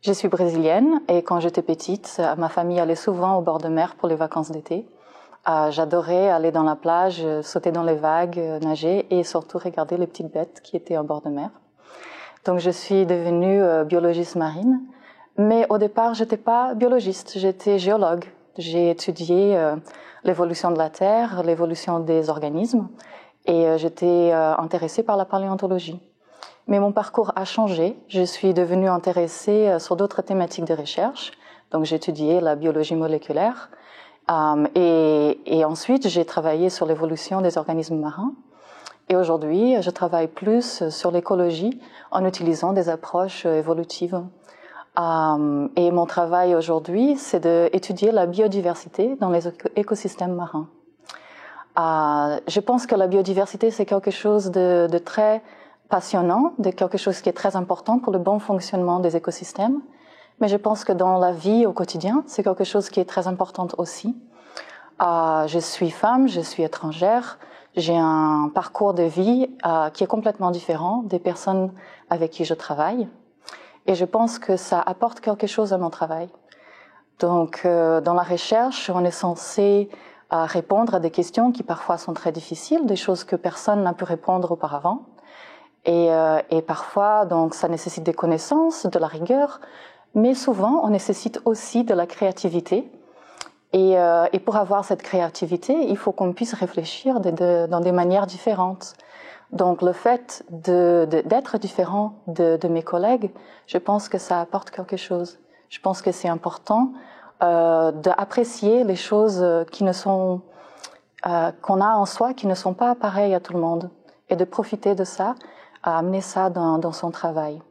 Je suis brésilienne et quand j'étais petite, ma famille allait souvent au bord de mer pour les vacances d'été. J'adorais aller dans la plage, sauter dans les vagues, nager et surtout regarder les petites bêtes qui étaient au bord de mer. Donc je suis devenue biologiste marine, mais au départ j'étais pas biologiste, j'étais géologue. J'ai étudié l'évolution de la Terre, l'évolution des organismes et j'étais intéressée par la paléontologie. Mais mon parcours a changé. Je suis devenue intéressée sur d'autres thématiques de recherche. Donc, j'ai étudié la biologie moléculaire. Et ensuite, j'ai travaillé sur l'évolution des organismes marins. Et aujourd'hui, je travaille plus sur l'écologie en utilisant des approches évolutives. Et mon travail aujourd'hui, c'est d'étudier la biodiversité dans les écosystèmes marins. Je pense que la biodiversité, c'est quelque chose de très passionnant, de quelque chose qui est très important pour le bon fonctionnement des écosystèmes. Mais je pense que dans la vie au quotidien, c'est quelque chose qui est très important aussi. Je suis femme, je suis étrangère, j'ai un parcours de vie qui est complètement différent des personnes avec qui je travaille. Et je pense que ça apporte quelque chose à mon travail. Donc, dans la recherche, on est censé répondre à des questions qui parfois sont très difficiles, des choses que personne n'a pu répondre auparavant. Et parfois, donc, ça nécessite des connaissances, de la rigueur, mais souvent, on nécessite aussi de la créativité. Et pour avoir cette créativité, il faut qu'on puisse réfléchir dans des manières différentes. Donc, le fait d'être différent de mes collègues, je pense que ça apporte quelque chose. Je pense que c'est important d'apprécier les choses qu'on a en soi, qui ne sont pas pareilles à tout le monde, et de profiter de ça, à amener ça dans son travail.